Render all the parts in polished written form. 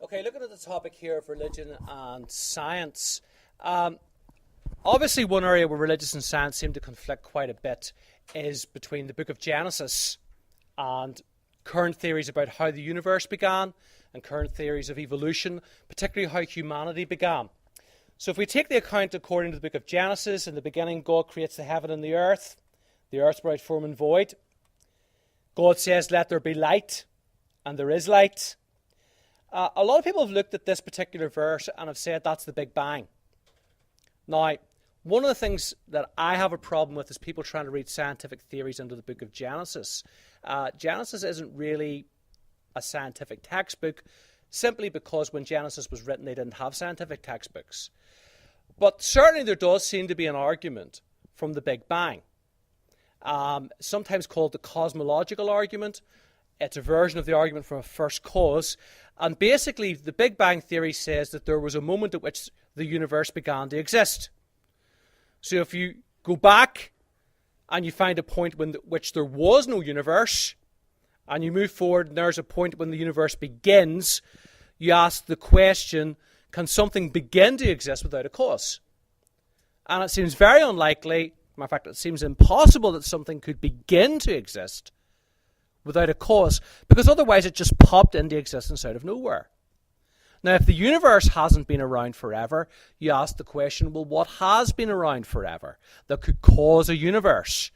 Okay, looking at the topic here of religion and science, obviously one area where religion and science seem to conflict quite a bit is between the book of Genesis and current theories about how the universe began and current theories of evolution, particularly how humanity began. So if we take the account according to the book of Genesis, in the beginning God creates the heaven and the earth without form and void. God says, let there be light, and there is light. A lot of people have looked at this particular verse and have said that's the Big Bang. Now, one of the things that I have a problem with is people trying to read scientific theories into the book of Genesis. Genesis isn't really a scientific textbook, simply because when Genesis was written, they didn't have scientific textbooks. But certainly there does seem to be an argument from the Big Bang, sometimes called the cosmological argument. It's a version of the argument from a first cause. And basically, the Big Bang theory says that there was a moment at which the universe began to exist. So if you go back and you find a point which there was no universe, and you move forward and there's a point when the universe begins, you ask the question, can something begin to exist without a cause? And it seems very unlikely, matter of fact, it seems impossible that something could begin to exist without a cause, because otherwise it just popped into existence out of nowhere. Now, if the universe hasn't been around forever, you ask the question, well, what has been around forever that could cause a universe?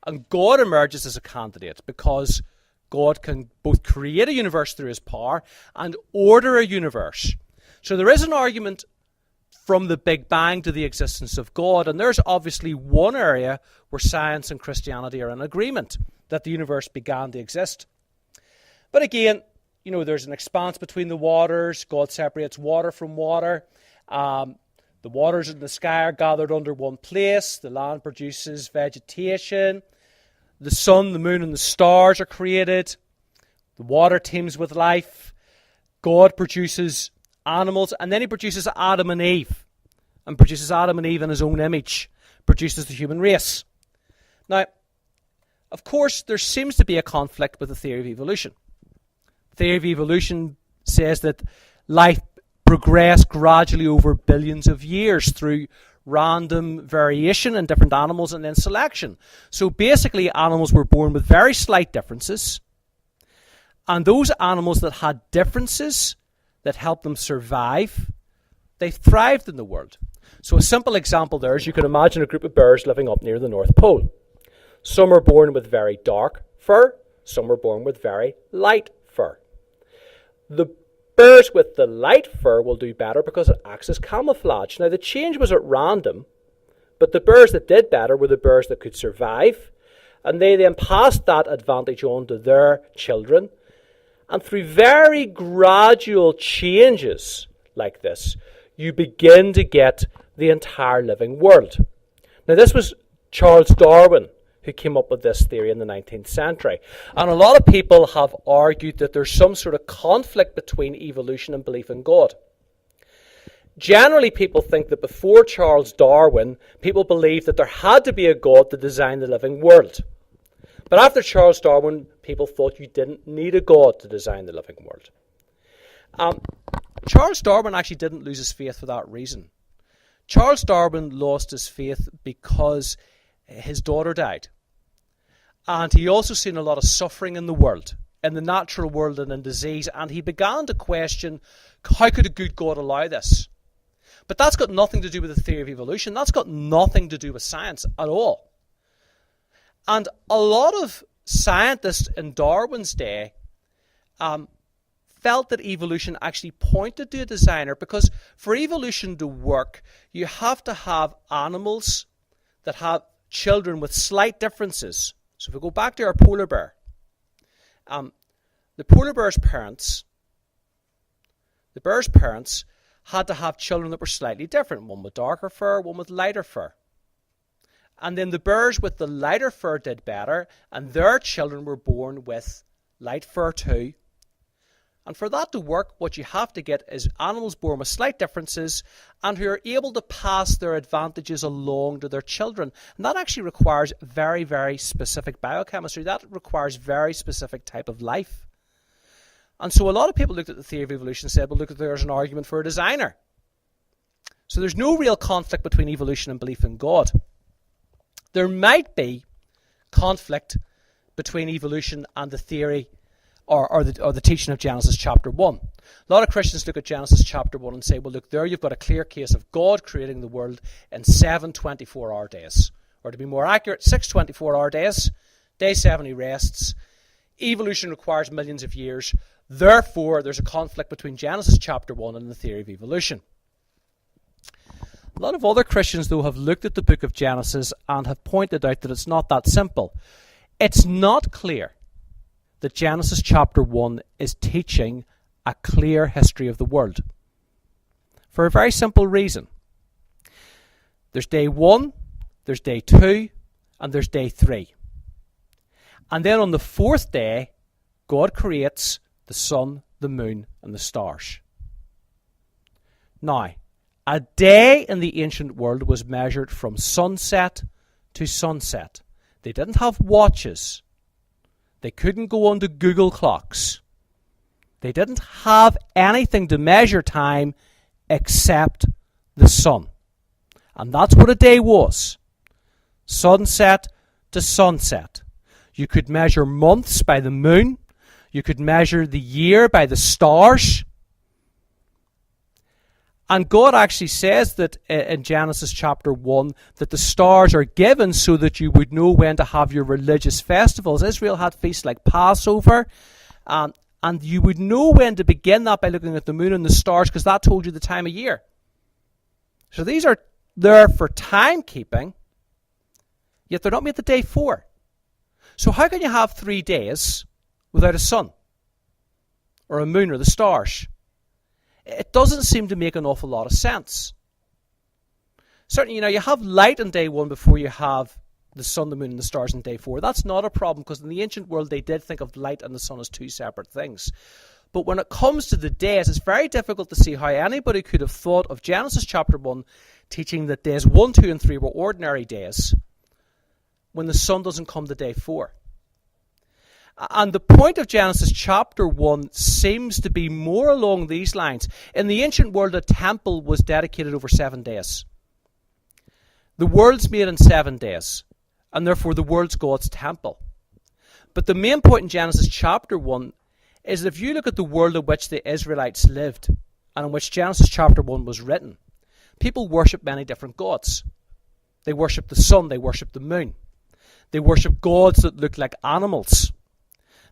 And God emerges as a candidate, because God can both create a universe through his power and order a universe. So there is an argument from the Big Bang to the existence of God, and there's obviously one area where science and Christianity are in agreement, that the universe began to exist. But again, there's an expanse between the waters. God separates water from water. The waters in the sky are gathered under one place. The land produces vegetation. The sun, the moon, and the stars are created. The water teems with life. God produces animals, and then he produces Adam and Eve, and produces Adam and Eve in his own image, produces the human race. Now, of course, there seems to be a conflict with the theory of evolution. The theory of evolution says that life progressed gradually over billions of years through random variation in different animals and then selection. So basically, animals were born with very slight differences, and those animals that had differences that helped them survive, they thrived in the world. So a simple example there is you can imagine a group of bears living up near the North Pole. Some are born with very dark fur, some are born with very light fur. The bears with the light fur will do better because it acts as camouflage. Now, the change was at random, but the bears that did better were the bears that could survive, and they then passed that advantage on to their children. And through very gradual changes like this, you begin to get the entire living world. Now, this was Charles Darwin who came up with this theory in the 19th century. And a lot of people have argued that there's some sort of conflict between evolution and belief in God. Generally, people think that before Charles Darwin, people believed that there had to be a God to design the living world. But after Charles Darwin, people thought you didn't need a God to design the living world. Charles Darwin actually didn't lose his faith for that reason. Charles Darwin lost his faith because his daughter died. And he also seen a lot of suffering in the world, in the natural world and in disease, and he began to question, how could a good God allow this? But that's got nothing to do with the theory of evolution. That's got nothing to do with science at all. And a lot of scientists in Darwin's day felt that evolution actually pointed to a designer, because for evolution to work, you have to have animals that have children with slight differences. So if we go back to our polar bear, the polar bear's parents, had to have children that were slightly different, one with darker fur, one with lighter fur. And then the bears with the lighter fur did better, and their children were born with light fur too. And for that to work, what you have to get is animals born with slight differences and who are able to pass their advantages along to their children. And that actually requires very, very specific biochemistry. That requires very specific type of life. And so a lot of people looked at the theory of evolution and said, well, look, there's an argument for a designer. So there's no real conflict between evolution and belief in God. There might be conflict between evolution and the theory or the teaching of Genesis chapter 1. A lot of Christians look at Genesis chapter 1 and say, well, look, there you've got a clear case of God creating the world in 7 24-hour days. Or to be more accurate, 6 24-hour days. Day 7 he rests. Evolution requires millions of years. Therefore, there's a conflict between Genesis chapter 1 and the theory of evolution. A lot of other Christians, though, have looked at the book of Genesis and have pointed out that it's not that simple. It's not clear that Genesis chapter 1 is teaching a clear history of the world. For a very simple reason. There's day 1, there's day 2, and there's day 3. And then on the 4th day, God creates the sun, the moon, and the stars. Now, a day in the ancient world was measured from sunset to sunset. They didn't have watches. They couldn't go on to Google clocks. They didn't have anything to measure time except the sun. And that's what a day was. Sunset to sunset. You could measure months by the moon. You could measure the year by the stars. And God actually says that in Genesis chapter 1 that the stars are given so that you would know when to have your religious festivals. Israel had feasts like Passover. And you would know when to begin that by looking at the moon and the stars, because that told you the time of year. So these are there for timekeeping, yet they're not made the day 4. So how can you have 3 days without a sun or a moon or the stars? It doesn't seem to make an awful lot of sense. Certainly, you have light on day 1 before you have the sun, the moon, and the stars on day 4. That's not a problem, because in the ancient world they did think of light and the sun as 2 separate things. But when it comes to the days, it's very difficult to see how anybody could have thought of Genesis chapter 1 teaching that days 1, 2, and 3 were ordinary days when the sun doesn't come to day 4. And the point of Genesis chapter 1 seems to be more along these lines. In the ancient world, a temple was dedicated over 7 days. The world's made in 7 days, and therefore the world's God's temple. But the main point in Genesis chapter 1 is that if you look at the world in which the Israelites lived, and in which Genesis chapter 1 was written, people worship many different gods. They worship the sun, they worship the moon. They worship gods that look like animals.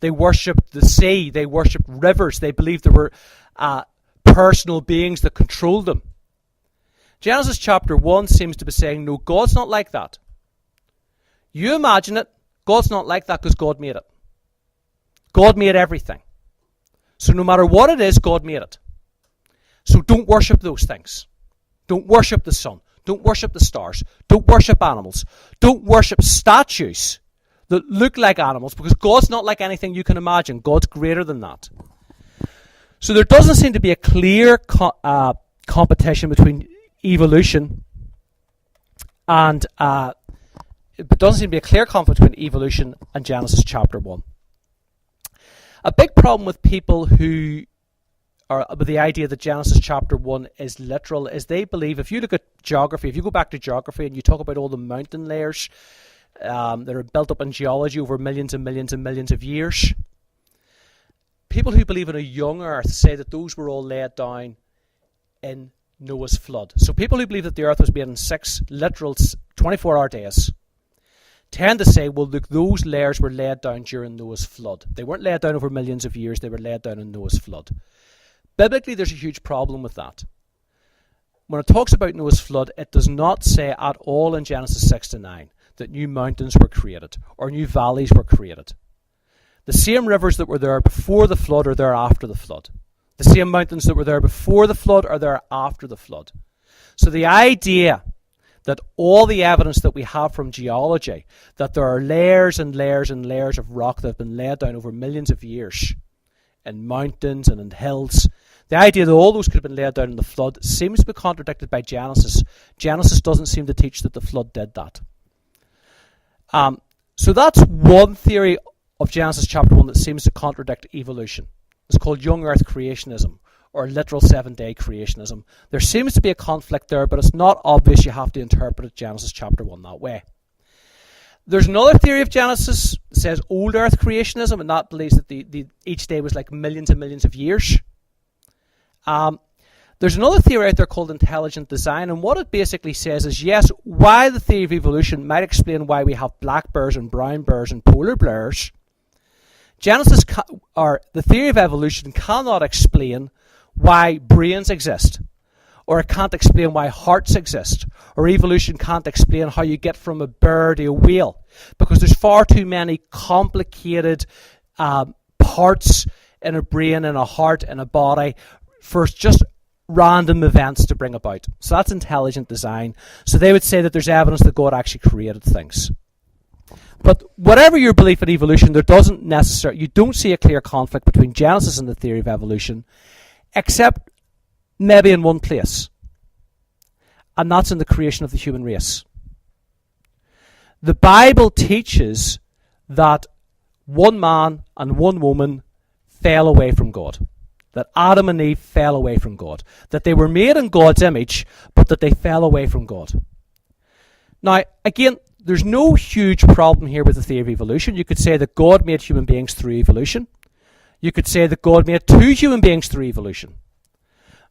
They worshipped the sea. They worshipped rivers. They believed there were personal beings that controlled them. Genesis chapter 1 seems to be saying, no, God's not like that. You imagine it. God's not like that because God made it. God made everything. So no matter what it is, God made it. So don't worship those things. Don't worship the sun. Don't worship the stars. Don't worship animals. Don't worship statues that look like animals, because God's not like anything you can imagine. God's greater than that. So there doesn't seem to be a clear competition between evolution and it doesn't seem to be a clear conflict between evolution and Genesis chapter 1. A big problem with people who are with the idea that Genesis chapter 1 is literal is they believe, if you look at geography, if you go back to geography and you talk about all the mountain layers that are built up in geology over millions and millions and millions of years, people who believe in a young earth say that those were all laid down in Noah's flood. So people who believe that the earth was made in 6 literal 24-hour days tend to say, well, look, those layers were laid down during Noah's flood. They weren't laid down over millions of years, they were laid down in Noah's flood. Biblically, there's a huge problem with that. When it talks about Noah's flood, it does not say at all in Genesis 6 to 9 that new mountains were created or new valleys were created. The same rivers that were there before the flood are there after the flood. The same mountains that were there before the flood are there after the flood. So the idea that all the evidence that we have from geology, that there are layers and layers and layers of rock that have been laid down over millions of years in mountains and in hills, the idea that all those could have been laid down in the flood seems to be contradicted by Genesis. Genesis doesn't seem to teach that the flood did that. So that's one theory of Genesis chapter 1 that seems to contradict evolution. It's called young earth creationism, or literal 7-day creationism. There seems to be a conflict there, but it's not obvious. You have to interpret Genesis chapter 1 that way. There's another theory of Genesis that says old earth creationism, and that believes that each day was like millions and millions of years. There's another theory out there called intelligent design, and what it basically says is, yes, while the theory of evolution might explain why we have black bears and brown bears and polar bears, the theory of evolution cannot explain why brains exist, or it can't explain why hearts exist, or evolution can't explain how you get from a bear to a whale, because there's far too many complicated parts in a brain, in a heart, in a body, for just random events to bring about. So that's intelligent design. So they would say that there's evidence that God actually created things. But whatever your belief in evolution, you don't see a clear conflict between Genesis and the theory of evolution, except maybe in one place. And that's in the creation of the human race. The Bible teaches that one man and one woman fell away from God. That Adam and Eve fell away from God. That they were made in God's image, but that they fell away from God. Now, again, there's no huge problem here with the theory of evolution. You could say that God made human beings through evolution. You could say that God made 2 human beings through evolution.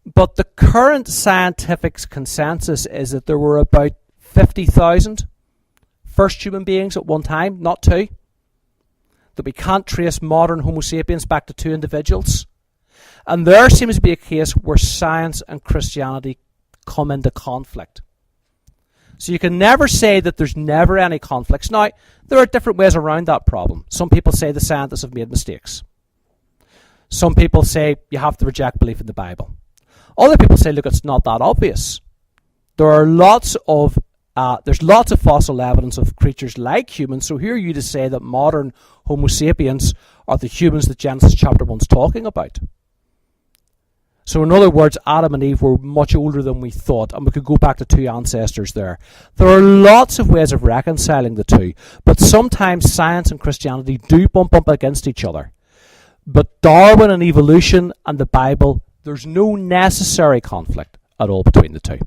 But the current scientific consensus is that there were about 50,000 first human beings at one time, not 2. That we can't trace modern Homo sapiens back to 2 individuals. And there seems to be a case where science and Christianity come into conflict. So you can never say that there's never any conflicts. Now, there are different ways around that problem. Some people say the scientists have made mistakes. Some people say you have to reject belief in the Bible. Other people say, look, it's not that obvious. There's lots of fossil evidence of creatures like humans, so who are you to say that modern Homo sapiens are the humans that Genesis chapter 1 is talking about? So in other words, Adam and Eve were much older than we thought, and we could go back to 2 ancestors there. There are lots of ways of reconciling the two, but sometimes science and Christianity do bump up against each other. But Darwin and evolution and the Bible, there's no necessary conflict at all between the two.